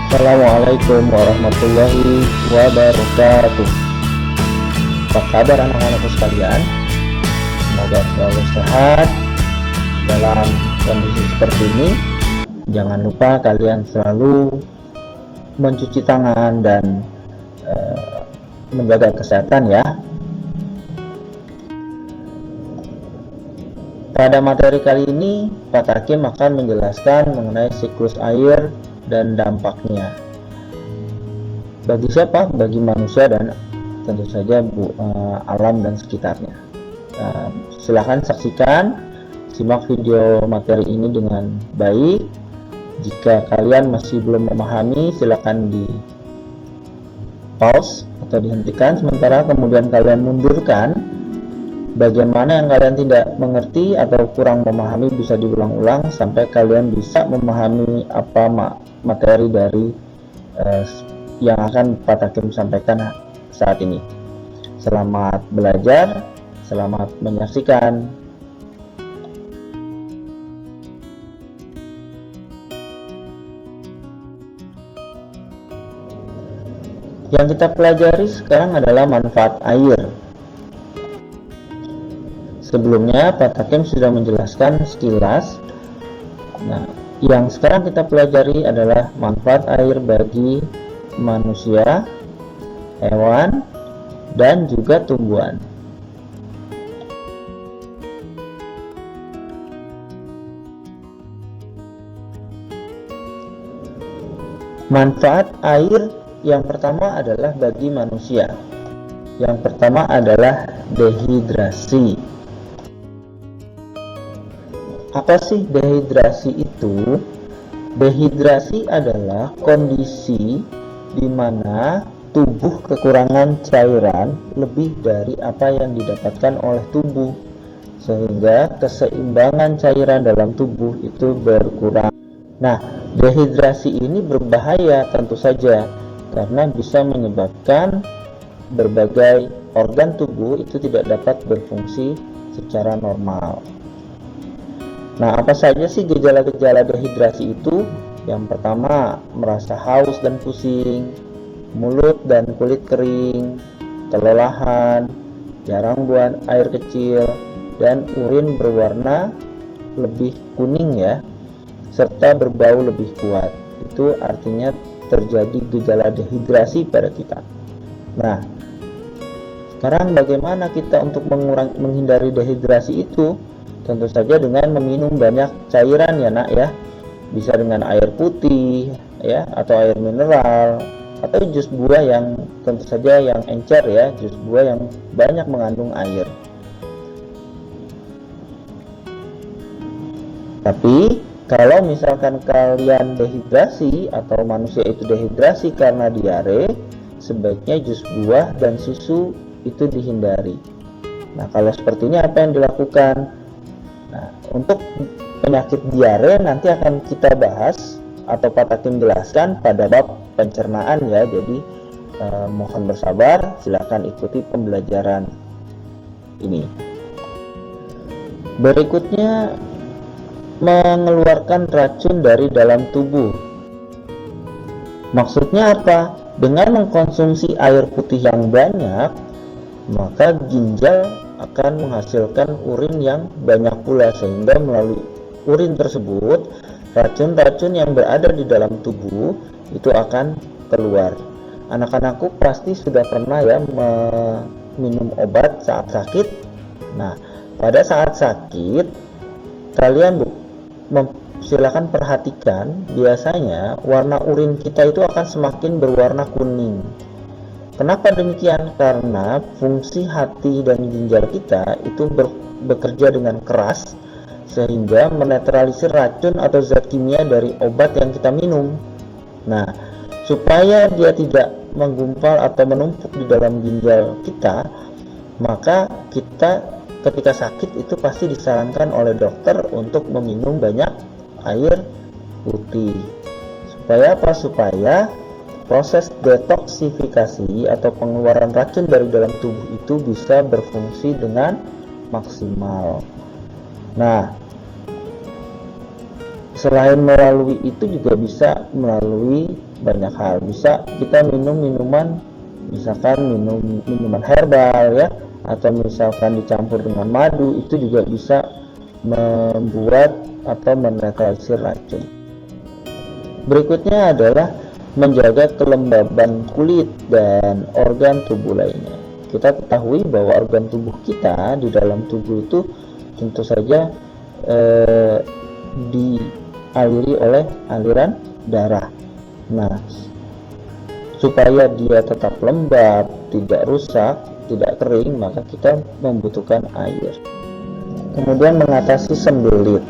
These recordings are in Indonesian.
Assalamualaikum warahmatullahi wabarakatuh. Apa kabar anak-anakku sekalian? Semoga selalu sehat dalam kondisi seperti ini. Jangan lupa kalian selalu mencuci tangan dan menjaga kesehatan ya. Pada materi kali ini, Pak Hakim akan menjelaskan mengenai siklus air dan dampaknya. Bagi siapa? Bagi manusia dan tentu saja alam dan sekitarnya. Silahkan saksikan, simak video materi ini dengan baik. Jika kalian masih belum memahami, silakan di pause atau dihentikan sementara, kemudian kalian mundurkan. Bagian mana yang kalian tidak mengerti atau kurang memahami bisa diulang-ulang sampai kalian bisa memahami apa materi dari yang akan Pak Hakim sampaikan saat ini. Selamat belajar, selamat menyaksikan. Yang kita pelajari sekarang adalah manfaat air. Sebelumnya Pak Hakim sudah menjelaskan sekilas. Nah, yang sekarang kita pelajari adalah manfaat air bagi manusia, hewan, dan juga tumbuhan. Manfaat air yang pertama adalah bagi manusia. Yang pertama adalah dehidrasi. Apa sih dehidrasi itu? Dehidrasi adalah kondisi di mana tubuh kekurangan cairan lebih dari apa yang didapatkan oleh tubuh, sehingga keseimbangan cairan dalam tubuh itu berkurang. Nah, dehidrasi ini berbahaya tentu saja, karena bisa menyebabkan berbagai organ tubuh itu tidak dapat berfungsi secara normal. Nah, apa saja sih gejala-gejala dehidrasi itu? Yang pertama, merasa haus dan pusing, mulut dan kulit kering, kelelahan, jarang buang air kecil, dan urin berwarna lebih kuning ya, serta berbau lebih kuat. Itu artinya terjadi gejala dehidrasi pada kita. Nah, sekarang bagaimana kita untuk menghindari dehidrasi itu? Tentu saja dengan meminum banyak cairan ya nak ya, bisa dengan air putih ya, atau air mineral, atau jus buah yang tentu saja yang encer ya, jus buah yang banyak mengandung air. Tapi kalau misalkan kalian dehidrasi atau manusia itu dehidrasi karena diare, sebaiknya jus buah dan susu itu dihindari. Nah, kalau seperti ini apa yang dilakukan? Nah, untuk penyakit diare nanti akan kita bahas atau Pak Hakim jelaskan pada bab pencernaan ya. Jadi mohon bersabar, silakan ikuti pembelajaran ini. Berikutnya, mengeluarkan racun dari dalam tubuh. Maksudnya apa? Dengan mengkonsumsi air putih yang banyak, maka ginjal akan menghasilkan urin yang banyak pula, sehingga melalui urin tersebut racun-racun yang berada di dalam tubuh itu akan keluar. Anak-anakku pasti sudah pernah ya minum obat saat sakit. Nah, pada saat sakit kalian silakan perhatikan, biasanya warna urin kita itu akan semakin berwarna kuning. Kenapa demikian? Karena fungsi hati dan ginjal kita itu bekerja dengan keras sehingga menetralisir racun atau zat kimia dari obat yang kita minum. Nah, supaya dia tidak menggumpal atau menumpuk di dalam ginjal kita, maka kita ketika sakit itu pasti disarankan oleh dokter untuk meminum banyak air putih. Supaya apa? Supaya proses detoksifikasi atau pengeluaran racun dari dalam tubuh itu bisa berfungsi dengan maksimal. Nah, selain melalui itu juga bisa melalui banyak hal. Bisa kita minum minuman, misalkan minum minuman herbal ya, atau misalkan dicampur dengan madu, itu juga bisa membuat atau menetralisir racun. Berikutnya adalah menjaga kelembaban kulit dan organ tubuh lainnya. Kita ketahui bahwa organ tubuh kita di dalam tubuh itu tentu saja dialiri oleh aliran darah. Nah, supaya dia tetap lembab, tidak rusak, tidak kering, maka kita membutuhkan air. Kemudian mengatasi sembelit.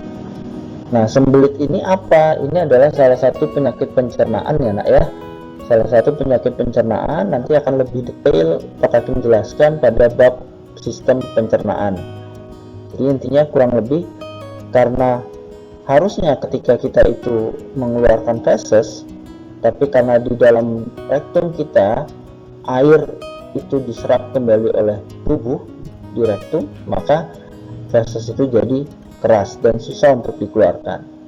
Nah, sembelit ini apa? Ini adalah salah satu penyakit pencernaan ya nak ya. Salah satu penyakit pencernaan, nanti akan lebih detail Pak Hakim jelaskan pada bab sistem pencernaan. Jadi intinya kurang lebih, karena harusnya ketika kita itu mengeluarkan feses, tapi karena di dalam rektum kita air itu diserap kembali oleh tubuh di rektum, maka feses itu jadi keras dan susah untuk dikeluarkan.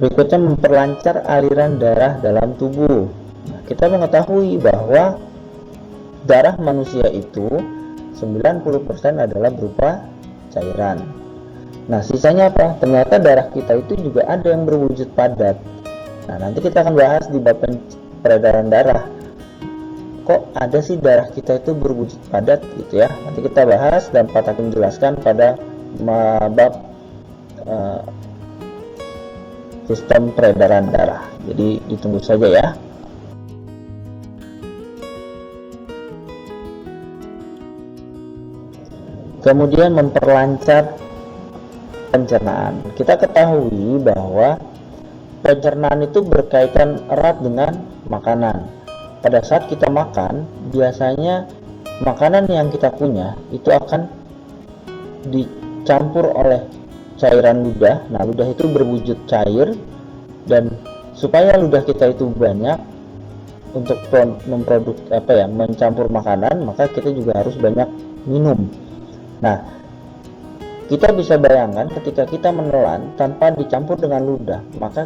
Berikutnya memperlancar aliran darah dalam tubuh. Nah, kita mengetahui bahwa darah manusia itu 90% adalah berupa cairan. Nah, sisanya apa? Ternyata darah kita itu juga ada yang berwujud padat. Nah, nanti kita akan bahas di bab peredaran darah. Kok ada sih darah kita itu berwujud padat gitu ya? Nanti kita bahas dan Pak Hakim jelaskan pada bab sistem peredaran darah. Jadi ditunggu saja ya. Kemudian memperlancar pencernaan. Kita ketahui bahwa pencernaan itu berkaitan erat dengan makanan. Pada saat kita makan, biasanya makanan yang kita punya itu akan dicampur oleh cairan ludah. Nah, ludah itu berwujud cair, dan supaya ludah kita itu banyak untuk mencampur makanan, maka kita juga harus banyak minum. Nah, kita bisa bayangkan ketika kita menelan tanpa dicampur dengan ludah, maka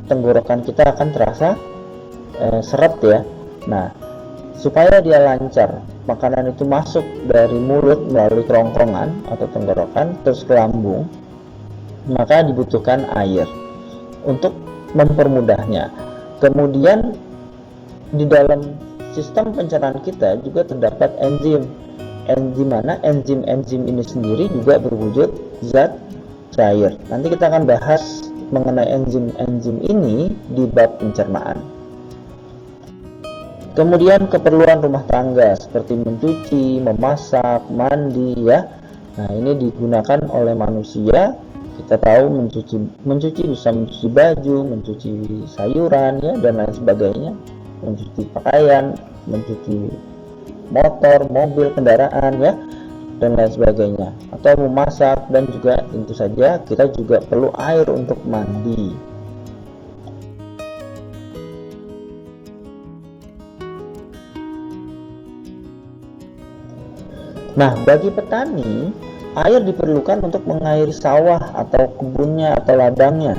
tenggorokan kita akan terasa seret ya. Nah, supaya dia lancar, makanan itu masuk dari mulut melalui kerongkongan atau tenggorokan terus ke lambung, maka dibutuhkan air untuk mempermudahnya. Kemudian di dalam sistem pencernaan kita juga terdapat enzim. Enzim mana? Enzim ini sendiri juga berwujud zat cair. Nanti kita akan bahas mengenai enzim ini di bab pencernaan. Kemudian keperluan rumah tangga seperti mencuci, memasak, mandi ya. Nah, ini digunakan oleh manusia. Kita tahu mencuci bisa mencuci baju, mencuci sayuran ya, dan lain sebagainya, mencuci pakaian, mencuci motor, mobil, kendaraan ya, dan lain sebagainya, atau memasak, dan juga tentu saja kita juga perlu air untuk mandi. Nah, bagi petani, air diperlukan untuk mengairi sawah atau kebunnya atau ladangnya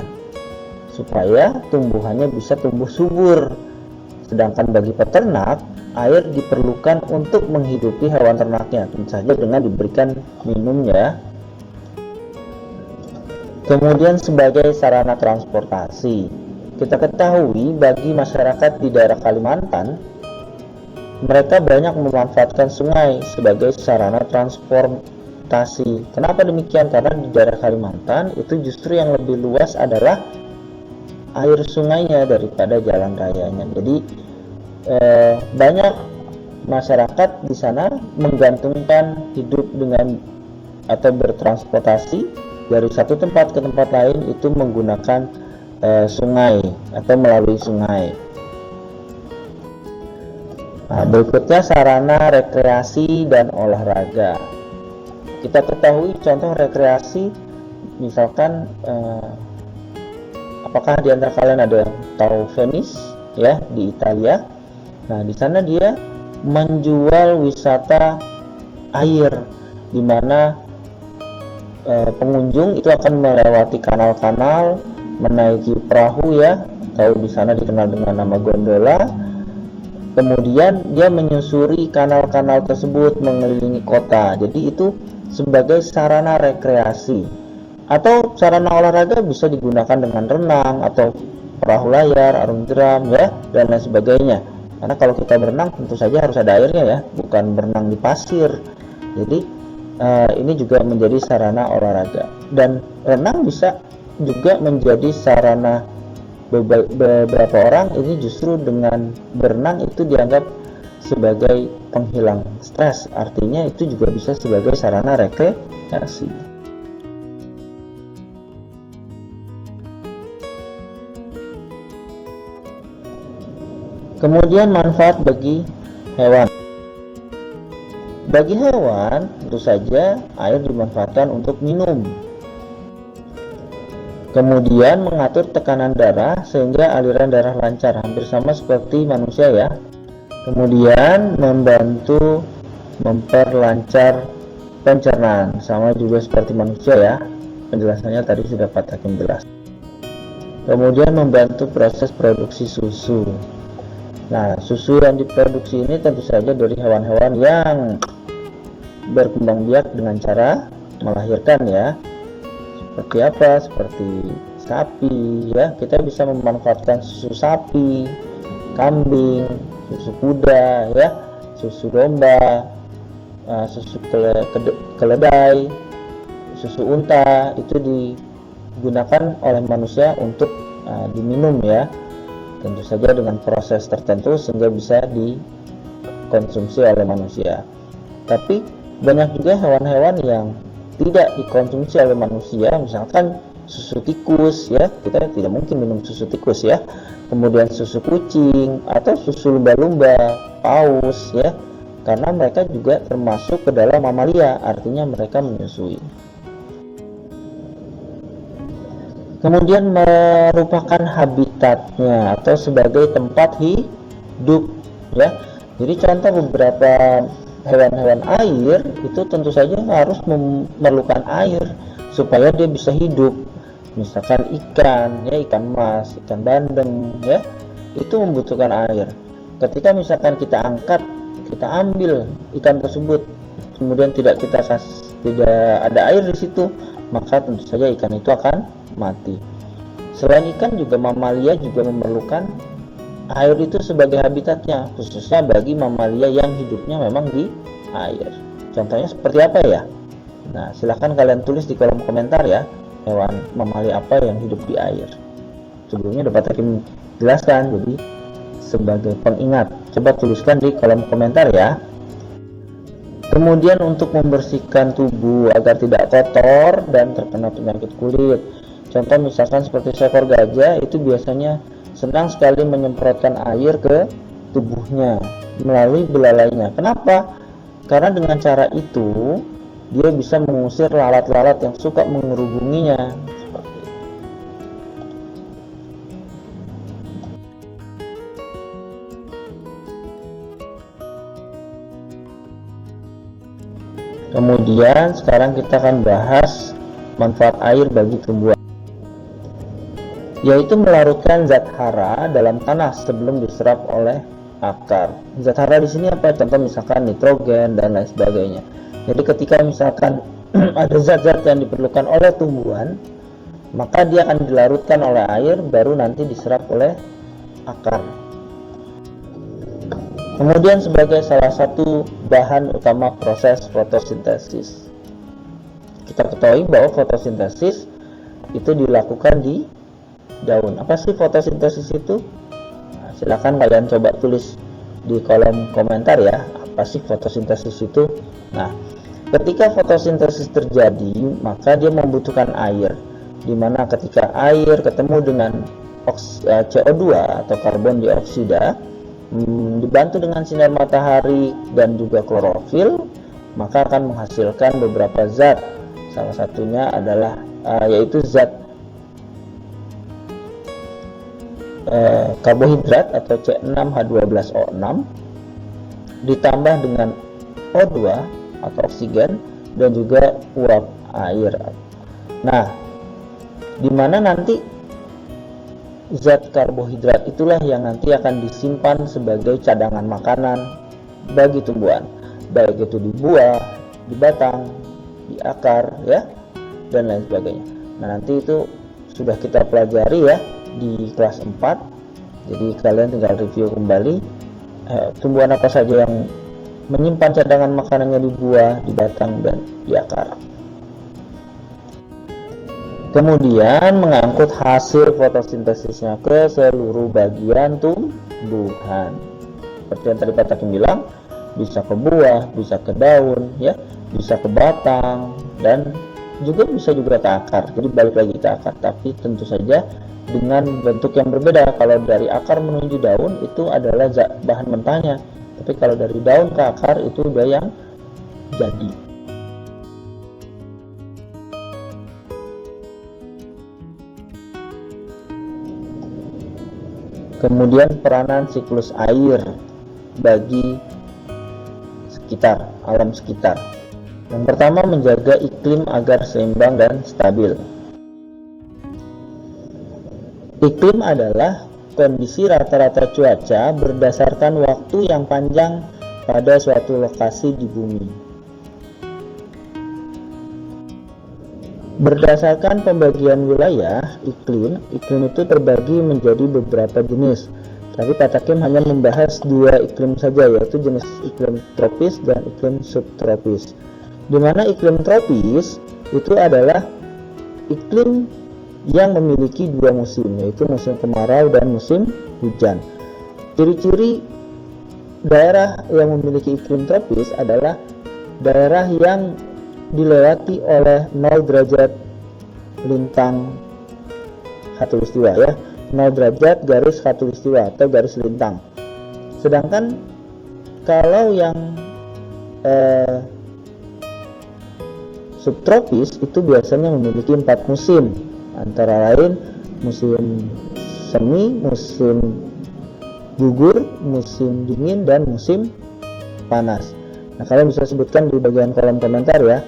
supaya tumbuhannya bisa tumbuh subur. Sedangkan bagi peternak, air diperlukan untuk menghidupi hewan ternaknya, tentu saja dengan diberikan minumnya. Kemudian sebagai sarana transportasi, kita ketahui bagi masyarakat di daerah Kalimantan, mereka banyak memanfaatkan sungai sebagai sarana transportasi. Kenapa demikian? Karena di daerah Kalimantan itu justru yang lebih luas adalah air sungainya daripada jalan rayanya. Jadi banyak masyarakat di sana menggantungkan hidup dengan atau bertransportasi dari satu tempat ke tempat lain itu menggunakan sungai atau melalui sungai. Nah, berikutnya sarana rekreasi dan olahraga. Kita ketahui contoh rekreasi, misalkan apakah di antara kalian ada yang tahu Venice ya di Italia? Nah, di sana dia menjual wisata air, di mana pengunjung itu akan melewati kanal-kanal menaiki perahu ya, atau di sana dikenal dengan nama gondola. Kemudian dia menyusuri kanal-kanal tersebut mengelilingi kota. Jadi itu sebagai sarana rekreasi. Atau sarana olahraga bisa digunakan dengan renang atau perahu layar, arung jeram ya, dan lain sebagainya. Karena kalau kita berenang tentu saja harus ada airnya ya, bukan berenang di pasir. Jadi ini juga menjadi sarana olahraga. Dan renang bisa juga menjadi sarana. Beberapa orang ini justru dengan berenang itu dianggap sebagai penghilang stres, artinya itu juga bisa sebagai sarana rekreasi. Kemudian manfaat bagi hewan. Bagi hewan tentu saja air dimanfaatkan untuk minum. Kemudian mengatur tekanan darah sehingga aliran darah lancar, hampir sama seperti manusia ya. Kemudian membantu memperlancar pencernaan, sama juga seperti manusia ya. Penjelasannya tadi sudah Pak Takim jelas. Kemudian membantu proses produksi susu. Nah, susu yang diproduksi ini tentu saja dari hewan-hewan yang berkembang biak dengan cara melahirkan ya. Seperti apa? Seperti sapi ya, kita bisa memanfaatkan susu sapi, kambing, susu kuda ya, susu domba, susu keledai, susu unta, itu digunakan oleh manusia untuk diminum ya, tentu saja dengan proses tertentu sehingga bisa dikonsumsi oleh manusia. Tapi banyak juga hewan-hewan yang tidak dikonsumsi oleh manusia, misalkan susu tikus ya, kita tidak mungkin minum susu tikus ya. Kemudian susu kucing atau susu lumba-lumba, paus ya, karena mereka juga termasuk ke dalam mamalia, artinya mereka menyusui. Kemudian merupakan habitatnya atau sebagai tempat hidup ya. Jadi contoh beberapa hewan-hewan air itu tentu saja harus memerlukan air supaya dia bisa hidup. Misalkan ikan ya, ikan mas, ikan bandeng ya, itu membutuhkan air. Ketika misalkan kita ambil ikan tersebut, kemudian tidak ada air di situ, maka tentu saja ikan itu akan mati. Selain ikan juga mamalia juga memerlukan air itu sebagai habitatnya, khususnya bagi mamalia yang hidupnya memang di air. Contohnya seperti apa ya? Nah, silahkan kalian tulis di kolom komentar ya, hewan mamalia apa yang hidup di air. Sebelumnya dapat Hakim jelaskan, jadi sebagai pengingat, coba tuliskan di kolom komentar ya. Kemudian untuk membersihkan tubuh agar tidak kotor dan terkena penyakit kulit. Contoh misalkan seperti seekor gajah itu biasanya senang sekali menyemprotkan air ke tubuhnya melalui belalainya. Kenapa? Karena dengan cara itu dia bisa mengusir lalat-lalat yang suka mengerubunginya. Kemudian sekarang kita akan bahas manfaat air bagi tumbuhan, yaitu melarutkan zat hara dalam tanah sebelum diserap oleh akar. Zat hara di sini apa? Contoh misalkan nitrogen dan lain sebagainya. Jadi ketika misalkan ada zat-zat yang diperlukan oleh tumbuhan, maka dia akan dilarutkan oleh air baru nanti diserap oleh akar. Kemudian sebagai salah satu bahan utama proses fotosintesis. Kita ketahui bahwa fotosintesis itu dilakukan di daun. Apa sih fotosintesis itu? Nah, silakan kalian coba tulis di kolom komentar ya, apa sih fotosintesis itu? Nah, ketika fotosintesis terjadi, maka dia membutuhkan air, dimana ketika air ketemu dengan CO2 atau karbon dioksida, dibantu dengan sinar matahari dan juga klorofil, maka akan menghasilkan beberapa zat. Salah satunya adalah yaitu zat karbohidrat atau C6H12O6 ditambah dengan O2 atau oksigen dan juga uap air. Nah, dimana nanti zat karbohidrat itulah yang nanti akan disimpan sebagai cadangan makanan bagi tumbuhan, baik itu di buah, di batang, di akar, ya, dan lain sebagainya. Nah, nanti itu sudah kita pelajari ya di kelas 4. Jadi kalian tinggal review kembali tumbuhan apa saja yang menyimpan cadangan makanannya di buah, di batang, dan di akar. Kemudian mengangkut hasil fotosintesisnya ke seluruh bagian tumbuhan. Seperti yang tadi Pak Takim bilang, bisa ke buah, bisa ke daun, ya, bisa ke batang, dan bisa juga ke akar. Jadi balik lagi ke akar, tapi tentu saja dengan bentuk yang berbeda. Kalau dari akar menuju daun itu adalah bahan mentahnya, tapi kalau dari daun ke akar itu udah yang jadi. Kemudian peranan siklus air bagi sekitar, alam sekitar. Yang pertama, menjaga iklim agar seimbang dan stabil. Iklim adalah kondisi rata-rata cuaca berdasarkan waktu yang panjang pada suatu lokasi di bumi. Berdasarkan pembagian wilayah iklim itu terbagi menjadi beberapa jenis. Tapi Pak Takim hanya membahas 2 iklim saja, yaitu jenis iklim tropis dan iklim subtropis. Di mana iklim tropis itu adalah iklim yang memiliki 2 musim, yaitu musim kemarau dan musim hujan. Ciri-ciri daerah yang memiliki iklim tropis adalah daerah yang dilewati oleh 0 derajat lintang khatulistiwa, ya, 0 derajat garis khatulistiwa atau garis lintang. Sedangkan kalau yang subtropis itu biasanya memiliki 4 musim, antara lain musim semi, musim gugur, musim dingin, dan musim panas. Nah, kalian bisa sebutkan di bagian kolom komentar ya,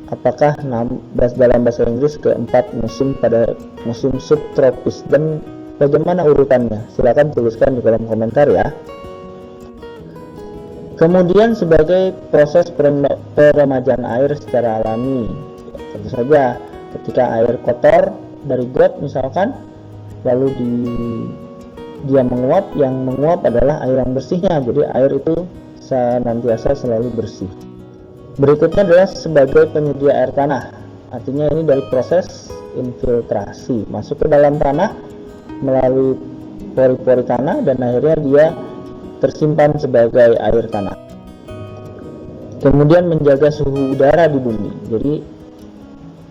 apakah dalam bahasa Inggris keempat musim pada musim subtropis dan bagaimana urutannya. Silakan tuliskan di kolom komentar ya. Kemudian sebagai proses peremajaan air secara alami, tentu saja ketika air kotor dari got misalkan, lalu dia menguap, yang menguap adalah air yang bersihnya, jadi air itu senantiasa selalu bersih. Berikutnya adalah sebagai penyedia air tanah, artinya ini dari proses infiltrasi masuk ke dalam tanah melalui pori-pori tanah dan akhirnya dia tersimpan sebagai air tanah. Kemudian menjaga suhu udara di bumi, jadi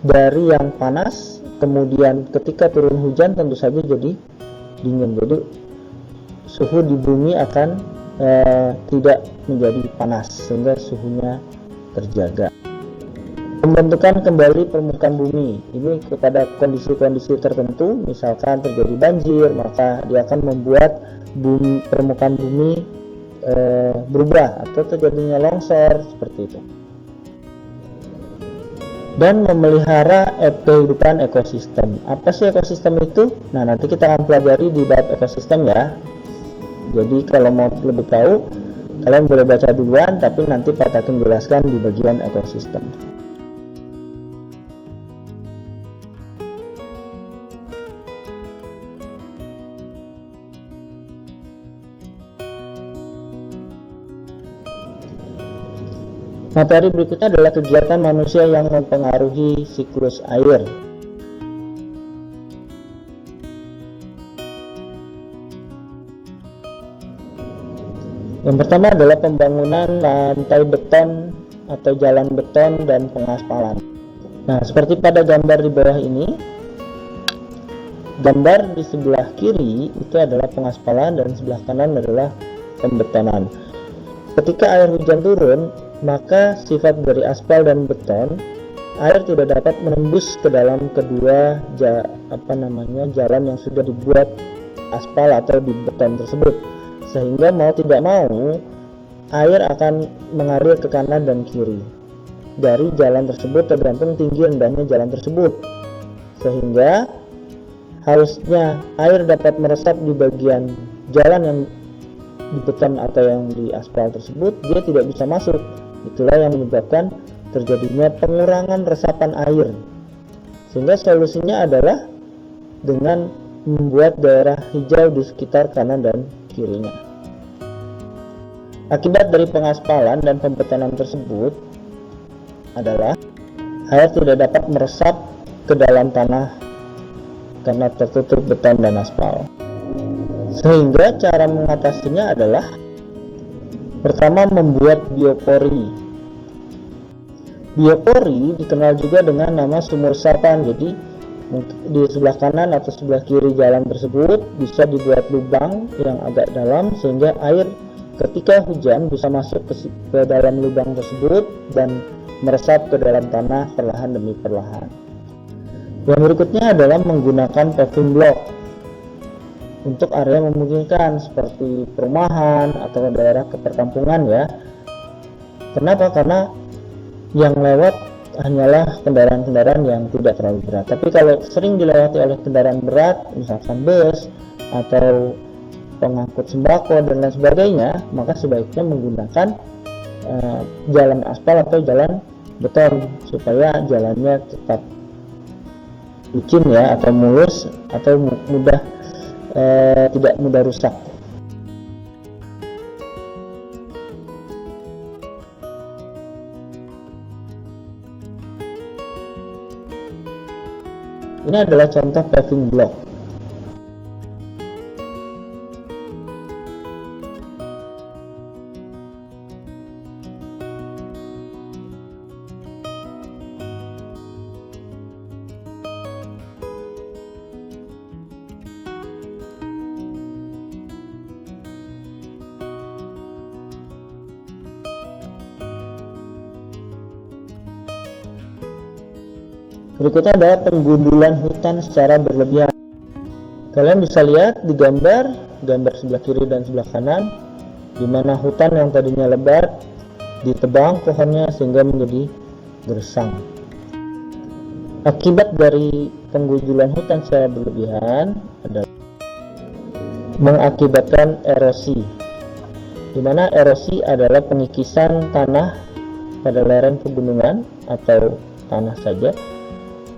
dari yang panas kemudian ketika turun hujan tentu saja jadi dingin, jadi suhu di bumi akan tidak menjadi panas sehingga suhunya terjaga. Pembentukan kembali permukaan bumi ini kepada kondisi-kondisi tertentu, misalkan terjadi banjir, maka dia akan membuat permukaan bumi berubah atau terjadinya longsor seperti itu. Dan memelihara kehidupan ekosistem. Apa sih ekosistem itu? Nah, nanti kita akan pelajari di bab ekosistem ya. Jadi kalau mau lebih tahu, kalian boleh baca duluan, tapi nanti Pak Takim jelaskan di bagian ekosistem. Materi berikutnya adalah kegiatan manusia yang mempengaruhi siklus air. Yang pertama adalah pembangunan lantai beton atau jalan beton dan pengaspalan. Nah, seperti pada gambar di bawah ini, gambar di sebelah kiri itu adalah pengaspalan dan sebelah kanan adalah pembetonan. Ketika air hujan turun, maka sifat dari aspal dan beton, air tidak dapat menembus ke dalam kedua jalan yang sudah dibuat aspal atau di beton tersebut, sehingga mau tidak mau air akan mengalir ke kanan dan kiri dari jalan tersebut tergantung tinggi rendahnya jalan tersebut, sehingga harusnya air dapat meresap di bagian jalan yang di beton atau yang di aspal tersebut, dia tidak bisa masuk. Itulah yang menyebabkan terjadinya pengurangan resapan air. Sehingga solusinya adalah dengan membuat daerah hijau di sekitar kanan dan kirinya. Akibat dari pengaspalan dan pembetonan tersebut adalah air tidak dapat meresap ke dalam tanah karena tertutup beton dan aspal. Sehingga cara mengatasinya adalah pertama, membuat biopori. Biopori dikenal juga dengan nama sumur resapan. Jadi di sebelah kanan atau sebelah kiri jalan tersebut bisa dibuat lubang yang agak dalam sehingga air ketika hujan bisa masuk ke dalam lubang tersebut dan meresap ke dalam tanah perlahan demi perlahan. Yang berikutnya adalah menggunakan paving block untuk area memungkinkan seperti perumahan atau daerah perkampungan ya. Kenapa? Karena yang lewat hanyalah kendaraan-kendaraan yang tidak terlalu berat. Tapi kalau sering dilewati oleh kendaraan berat, misalkan bus atau pengangkut sembako dan lain sebagainya, maka sebaiknya menggunakan jalan aspal atau jalan beton supaya jalannya tetap licin ya, atau mulus atau mudah tidak mudah rusak. Ini adalah contoh paving block. Berikutnya adalah penggundulan hutan secara berlebihan. Kalian bisa lihat di gambar sebelah kiri dan sebelah kanan, di mana hutan yang tadinya lebat ditebang pohonnya sehingga menjadi gersang. Akibat dari penggundulan hutan secara berlebihan adalah mengakibatkan erosi, di mana erosi adalah pengikisan tanah pada lereng pegunungan atau tanah saja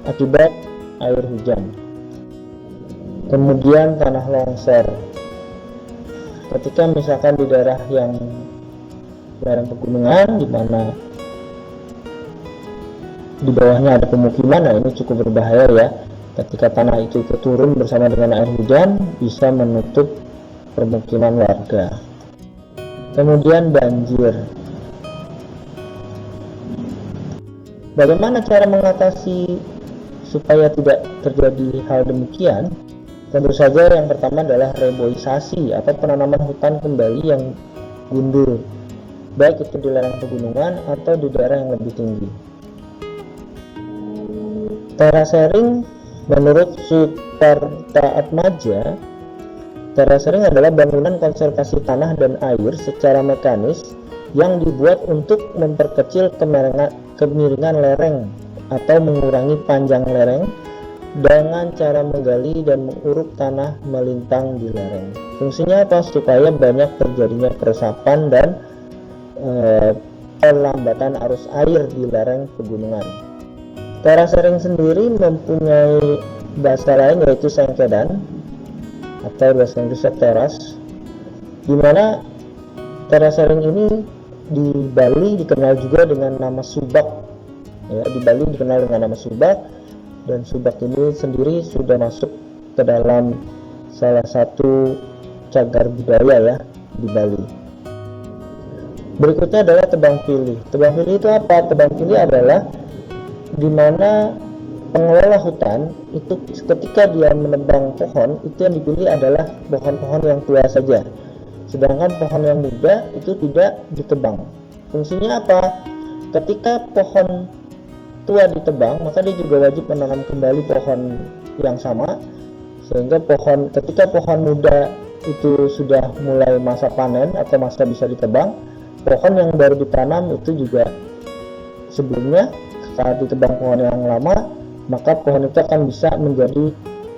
akibat air hujan. Kemudian tanah longsor. Ketika misalkan di daerah yang lereng pegunungan di mana di bawahnya ada pemukiman, nah ini cukup berbahaya ya. Ketika tanah itu turun bersama dengan air hujan bisa menutup permukiman warga. Kemudian banjir. Bagaimana cara mengatasi supaya tidak terjadi hal demikian? Tentu saja yang pertama adalah reboisasi atau penanaman hutan kembali yang gundul, baik itu di lereng pegunungan atau di daerah yang lebih tinggi. Terasering menurut Suparta Atmaja, terasering adalah bangunan konservasi tanah dan air secara mekanis yang dibuat untuk memperkecil kemiringan lereng atau mengurangi panjang lereng dengan cara menggali dan menguruk tanah melintang di lereng. Fungsinya apa? Supaya banyak terjadinya peresapan dan pelambatan arus air di lereng pegunungan. Terasering sendiri mempunyai bahasa lain yaitu sengkedan atau bahasa Inggrisnya teras, di mana terasering ini di Bali dikenal juga dengan nama subak. Ya, di Bali dikenal dengan nama subak, dan subak ini sendiri sudah masuk ke dalam salah satu cagar budaya ya di Bali. Berikutnya adalah tebang pilih. Tebang pilih itu apa? Tebang pilih adalah di mana pengelola hutan itu ketika dia menebang pohon, itu yang dipilih adalah pohon-pohon yang tua saja, sedangkan pohon yang muda itu tidak ditebang. Fungsinya apa? Ketika pohon tua ditebang, maka dia juga wajib menanam kembali pohon yang sama, sehingga ketika pohon muda itu sudah mulai masa panen atau masa bisa ditebang, pohon yang baru ditanam itu juga sebelumnya saat ditebang pohon yang lama, maka pohon itu akan bisa menjadi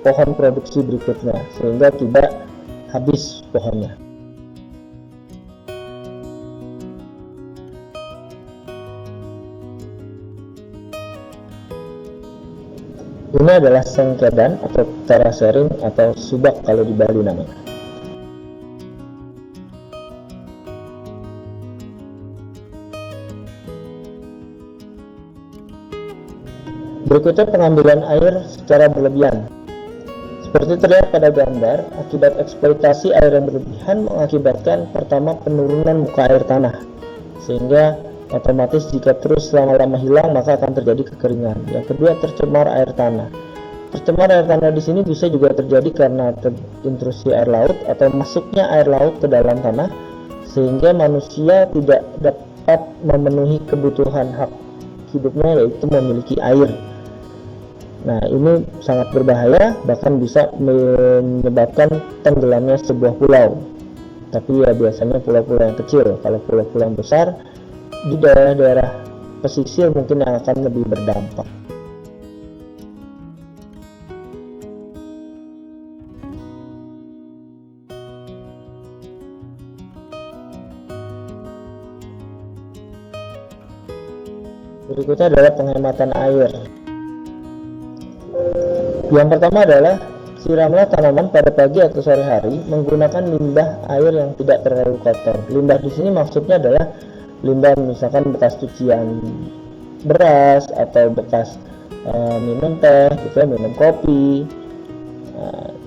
pohon produksi berikutnya, sehingga tidak habis pohonnya. Ini adalah sengkedan atau terasering atau subak kalau di Bali namanya. Berikutnya pengambilan air secara berlebihan. Seperti terlihat pada gambar, akibat eksploitasi air yang berlebihan mengakibatkan pertama penurunan muka air tanah, sehingga otomatis jika terus lama-lama hilang maka akan terjadi kekeringan. Yang kedua, tercemar air tanah. Tercemar air tanah di sini bisa juga terjadi karena intrusi air laut atau masuknya air laut ke dalam tanah, sehingga manusia tidak dapat memenuhi kebutuhan hak hidupnya, yaitu memiliki air. Nah, ini sangat berbahaya, bahkan bisa menyebabkan tenggelamnya sebuah pulau. Tapi ya biasanya pulau-pulau yang kecil. Kalau pulau-pulau yang besar di daerah-daerah pesisir mungkin yang akan lebih berdampak. Berikutnya adalah penghematan air. Yang pertama adalah siramlah tanaman pada pagi atau sore hari menggunakan limbah air yang tidak terlalu kotor. Limbah di sini maksudnya adalah limbah misalkan bekas cucian beras atau bekas minum teh, gitu, minum kopi.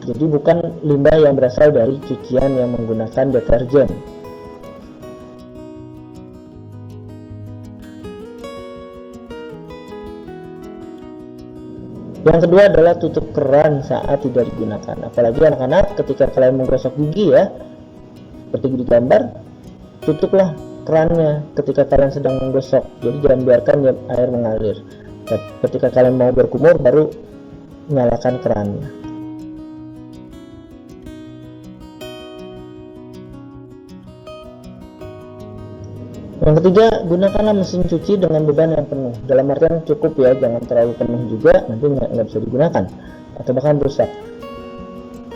Jadi bukan limbah yang berasal dari cucian yang menggunakan deterjen. Yang kedua adalah tutup keran saat tidak digunakan. Apalagi anak-anak ketika kalian menggosok gigi ya, seperti di gambar, tutuplah kerannya ketika kalian sedang menggosok. Jadi jangan biarkan air mengalir. Ketika kalian mau berkumur baru nyalakan kerannya. Yang ketiga, gunakanlah mesin cuci dengan beban yang penuh. Dalam artian cukup ya, jangan terlalu penuh juga, nanti nggak bisa digunakan atau bahkan rusak.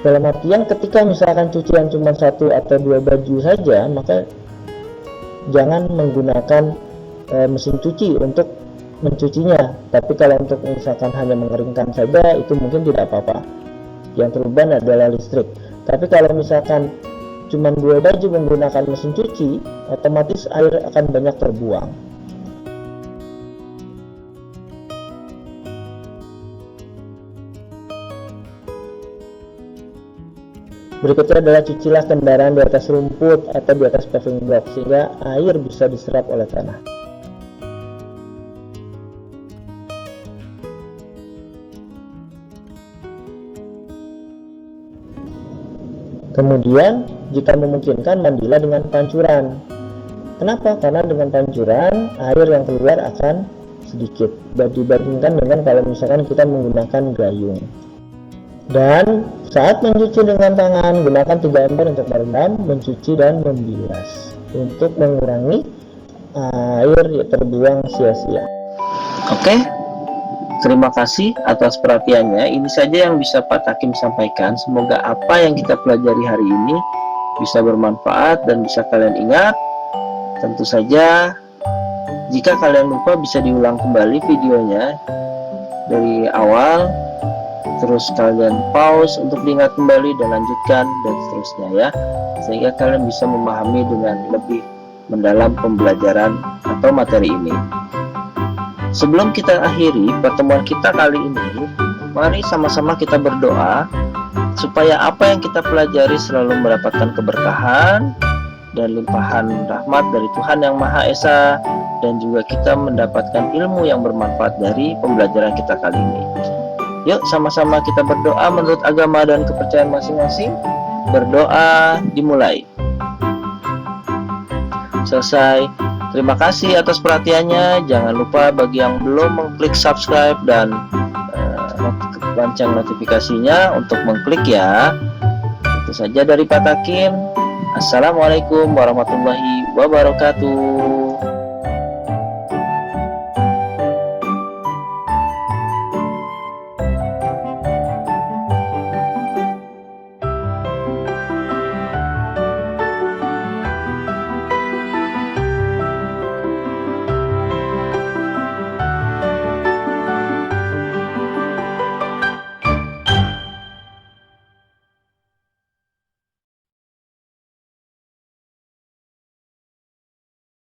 Dalam artian ketika misalkan cucian cuma 1 atau 2 baju saja, maka jangan menggunakan mesin cuci untuk mencucinya. Tapi kalau untuk misalkan hanya mengeringkan saja, itu mungkin tidak apa-apa. Yang terbeban adalah listrik. Tapi kalau misalkan cuma 2 baju menggunakan mesin cuci, otomatis air akan banyak terbuang. Berikutnya adalah cucilah kendaraan di atas rumput atau di atas paving block sehingga air bisa diserap oleh tanah. Kemudian jika memungkinkan mandilah dengan pancuran. Kenapa? Karena dengan pancuran air yang keluar akan sedikit dibandingkan dengan kalau misalkan kita menggunakan gayung. Dan saat mencuci dengan tangan, gunakan 3 ember untuk merendam, mencuci dan membilas untuk mengurangi air terbuang sia-sia. Oke, terima kasih atas perhatiannya. Ini saja yang bisa Pak Takim sampaikan. Semoga apa yang kita pelajari hari ini bisa bermanfaat dan bisa kalian ingat. Tentu saja jika kalian lupa bisa diulang kembali videonya dari awal, terus kalian pause untuk diingat kembali dan lanjutkan dan seterusnya ya, sehingga kalian bisa memahami dengan lebih mendalam pembelajaran atau materi ini. Sebelum kita akhiri pertemuan kita kali ini, mari sama-sama kita berdoa supaya apa yang kita pelajari selalu mendapatkan keberkahan dan limpahan rahmat dari Tuhan Yang Maha Esa, dan juga kita mendapatkan ilmu yang bermanfaat dari pembelajaran kita kali ini. Yuk sama-sama kita berdoa menurut agama dan kepercayaan masing-masing. Berdoa dimulai. Selesai. Terima kasih atas perhatiannya. Jangan lupa bagi yang belum mengklik subscribe dan lonceng notifikasinya untuk mengklik ya. Itu saja dari Pak Takim. Assalamualaikum warahmatullahi wabarakatuh.